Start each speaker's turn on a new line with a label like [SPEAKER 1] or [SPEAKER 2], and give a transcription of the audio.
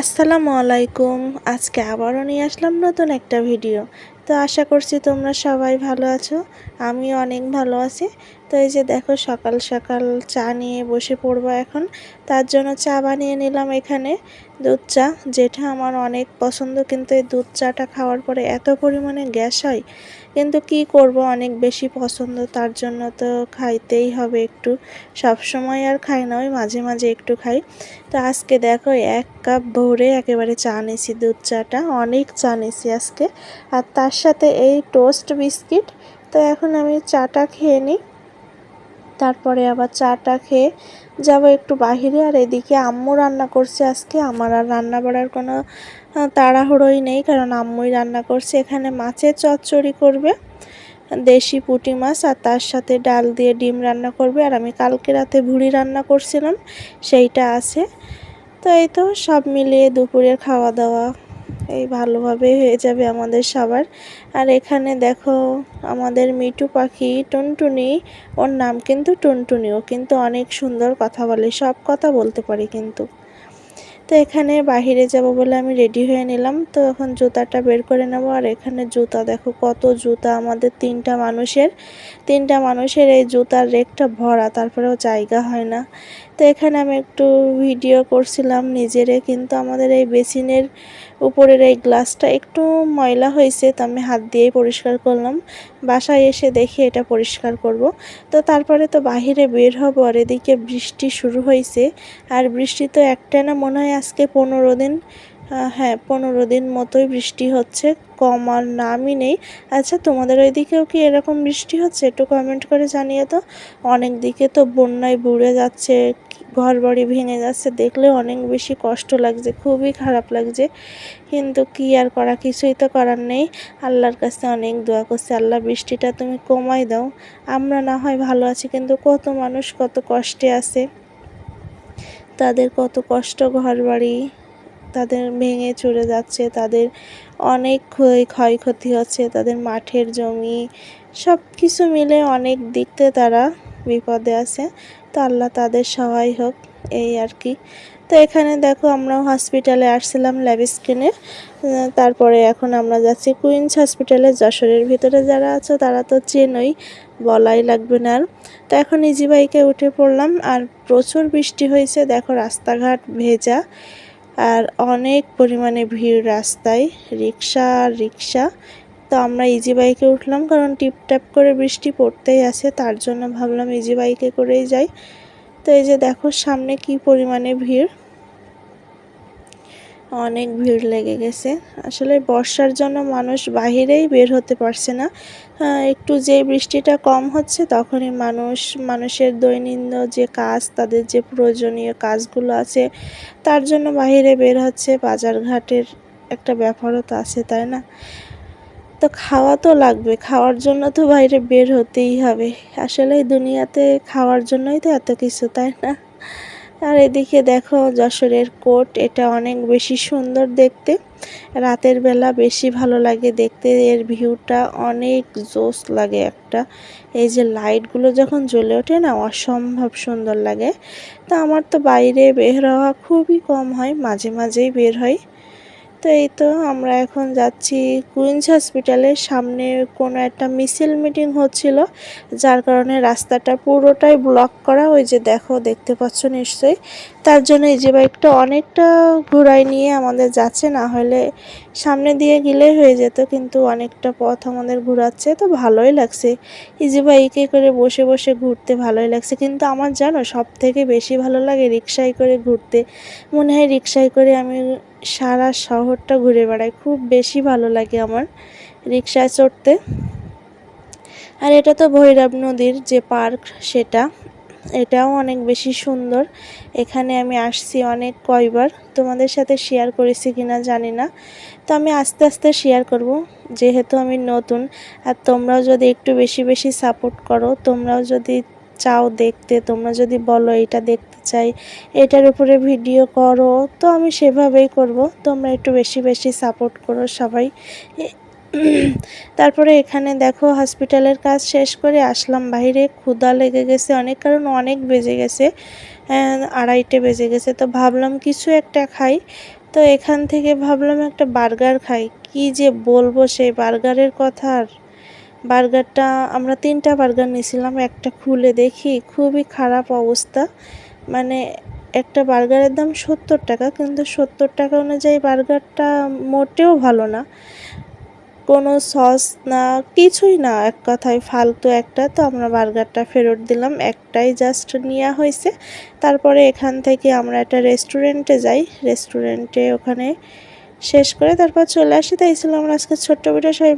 [SPEAKER 1] আসসালামু আলাইকুম। আজকে আবারও নিয়ে আসলাম নতুন একটা ভিডিও। তো আশা করছি তোমরা সবাই ভালো আছো। আমিও অনেক ভালো আছি। তো এই যে দেখো সকাল সকাল চা নিয়ে বসে পড়বো এখন। তার জন্য চা বানিয়ে নিলাম এখানে দুধ চা, যেটা আমার অনেক পছন্দ, কিন্তু এই দুধ চাটা খাওয়ার পরে এত পরিমাণে গ্যাস হয়, কিন্তু কি করব, অনেক বেশি পছন্দ, তার জন্য তো খাইতেই হবে একটু। সব সময় আর খাই না, ওই মাঝে মাঝে একটু খাই। তো আজকে দেখো 1 কাপ ভরে একেবারে চা নিয়েছি, দুধ চাটা অনেক চা নিয়েছি আজকে। আর তার সাথে এই টোস্ট বিস্কিট। তো এখন আমি চাটা খেয়ে নিই, তারপরে আবার চাটা খেয়ে যাব একটু বাহিরে। আর এদিকে আম্মু রান্না করছে আজকে, আমার আর রান্না বাড়ার কোনো তাড়াহুড়োই নেই, কারণ আম্মুই রান্না করছে। এখানে মাছের চচ্চড়ি করবে, দেশি পুঁটি মাছ, আর তার সাথে ডাল দিয়ে ডিম রান্না করবে। আর আমি কালকে রাতে ভুড়ি রান্না করছিলাম, সেইটা আছে। তো এই তো সব মিলিয়ে দুপুরের খাওয়া দাওয়া এই ভালোভাবে হয়ে যাবে আমাদের সবার। আর এখানে দেখো আমাদের মিটু পাখি টুনটুনি, ওর নাম কিন্তু টুনটুনি, ও কিন্তু অনেক সুন্দর কথা বলে, সব কথা বলতে পারি কিন্তু। তো এখানে বাহিরে যাব বলে আমি রেডি হয়ে নিলাম। তো এখন জুতাটা বের করে নেব। আর এখানে জুতা দেখো, কত জুতা, আমাদের তিনটা মানুষের এই জুতার রেকটা ভরা, তারপরেও জায়গা হয় না। তো এখানে আমি একটু ভিডিও করছিলাম নিজেরে, কিন্তু আমাদের এই বেসিনের উপরের এই গ্লাসটা একটু ময়লা হয়েছে, তো আমি হাত দিয়েই পরিষ্কার করলাম। বাসায় এসে দেখি এটা পরিষ্কার করব। তো তারপরে তো বাহিরে বের হব, আর এদিকে বৃষ্টি শুরু হয়েছে। আর বৃষ্টি তো একটানা মনে হয় আজকে 15 দিন, হ্যাঁ 15 দিন মতোই বৃষ্টি হচ্ছে, কমার নামই নেই। আচ্ছা, তোমাদের ওইদিকেও কি এরকম বৃষ্টি হচ্ছে? একটু কমেন্ট করে জানিয়ে তো। অনেক দিকে তো বন্যায় বুড়ে যাচ্ছে, ঘরবাড়ি ভেঙে যাচ্ছে, দেখলে অনেক বেশি কষ্ট লাগছে, খুবই খারাপ লাগছে। কিন্তু কি আর করা, কিছুই তো করার নেই। আল্লাহর কাছে অনেক দোয়া করছে, আল্লাহ বৃষ্টিটা তুমি কমাই দাও। আমরা না হয় ভালো আছি, কিন্তু কত মানুষ কত কষ্টে আছে, তাদের কত কষ্ট, ঘরবাড়ি তাদের ভেঙে চলে যাচ্ছে, তাদের অনেক ক্ষয়ক্ষতি হচ্ছে, তাদের মাঠের জমি সব কিছু মিলে অনেক দিক থেকে তারা বিপদে আছে। তো আল্লাহ তাদের সহায় হোক, এই আর কি। তো এখানে দেখো আমরাও হসপিটালে আসছিলাম ল্যাব স্কিনের, তারপরে এখন আমরা যাচ্ছি কুইন্স হসপিটালে। যশোরের ভিতরে যারা আছো তারা তো চেনই, বলাই লাগবে না আর। তো এখন ইজি বাইকে উঠে পড়লাম। আর প্রচুর বৃষ্টি হয়েছে, দেখো রাস্তাঘাট ভেজা, আর অনেক পরিমাণে ভিড় রাস্তায়, রিক্সা আর রিক্সা। তো আমরা ইজি বাইকে উঠলাম, কারণ টিপটাপ করে বৃষ্টি পড়তেই আছে, তার জন্য ভাবলাম ইজি বাইকে করেই যাই। তো এই যে দেখো সামনে কি পরিমাণে ভিড়, অনেক ভিড় লেগে গেছে। আসলে বর্ষার জন্য মানুষ বাহিরেই বের হতে পারছে না। একটু যে বৃষ্টিটা কম হচ্ছে, তখনই মানুষের দৈনন্দিন যে কাজ, তাদের যে প্রয়োজনীয় কাজগুলো আছে, তার জন্য বাহিরে বের হচ্ছে। বাজারঘাটের একটা ব্যাপারও তো আছে, তাই না? তো খাওয়া তো লাগবে, খাওয়ার জন্য তো বাইরে বের হতেই হবে। আসলে দুনিয়াতে খাওয়ার জন্যই তো এত কিছু, তাই না? আর এদিকে দেখো যশোরের কোর্ট, এটা অনেক বেশি সুন্দর দেখতে, রাতের বেলা বেশি ভালো লাগে দেখতে, এর ভিউটা অনেক জোস লাগে একটা। এই যে লাইটগুলো যখন জ্বলে ওঠে না, অসম্ভব সুন্দর লাগে। তো আমার তো বাইরে বের হওয়া খুবই কম হয়, মাঝে মাঝেই বের হয়। তো এই তো আমরা এখন যাচ্ছি কুইন্স হসপিটালের সামনে, কোনো একটা মিছিল মিটিং হচ্ছিল, যার কারণে রাস্তাটা পুরোটাই ব্লক করা। ওই যে দেখো, দেখতে পাচ্ছ নিশ্চয়ই। তার জন্য ইজি বাইকটা অনেকটা ঘোরায় নিয়ে আমাদের যাচ্ছে, না হলে সামনে দিয়ে গেলেই হয়ে যেত, কিন্তু অনেকটা পথ আমাদের ঘোরাচ্ছে। তো ভালোই লাগছে, ইজি বাইকে করে বসে বসে ঘুরতে ভালোই লাগছে। কিন্তু আমার জানো সব থেকে বেশি ভালো লাগে রিক্সায় করে ঘুরতে। মনে হয় রিক্সায় করে আমি সারা শহরটা ঘুরে বেড়াই, খুব বেশি ভালো লাগে আমার রিক্সায় চড়তে। আর এটা তো ভৈরব নদীর যে পার্ক, সেটা, এটাও অনেক বেশি সুন্দর। এখানে আমি আসছি অনেক কয়বার, তোমাদের সাথে শেয়ার করেছি কিনা জানি না। তো আমি আস্তে আস্তে শেয়ার করব, যেহেতু আমি নতুন। আর তোমরাও যদি একটু বেশি বেশি সাপোর্ট করো, তোমরাও যদি চাও দেখতে, তোমরা যদি বলো এটা দেখতে চাই, এটার উপরে ভিডিও করো, তো আমি সেভাবেই করব। তোমরা একটু বেশি বেশি সাপোর্ট করো সবাই। তারপরে এখানে দেখো হসপিটালের কাজ শেষ করে আসলাম বাইরে, ক্ষুধা লেগে গেছে অনেক, কারণ অনেক বেজে গেছে, 2:30 বেজে গেছে। তো ভাবলাম কিছু একটা খাই। তো এখান থেকে ভাবলাম একটা বার্গার খাই। কি যে বলবো সেই বার্গারের কথা আর। বার্গারটা আমরা ৩টা বার্গার নিয়েছিলাম। একটা খুলে দেখি খুবই খারাপ অবস্থা। মানে একটা বার্গারের দাম ৭০ টাকা, কিন্তু ৭০ টাকা অনুযায়ী বার্গারটা মোটেও ভালো না। কোনো সস না, কিছুই না, এক কথায় ফালতু একটা। তো আমরা বার্গারটা ফেরত দিলাম, একটাই জাস্ট নেওয়া হয়েছে। তারপরে এখান থেকে আমরা একটা রেস্টুরেন্টে যাই, রেস্টুরেন্টে ওখানে শেষ করে তারপর চলে আসি। তাই ছিল আমার আজকে ছোট্ট ভিডিও। সবাই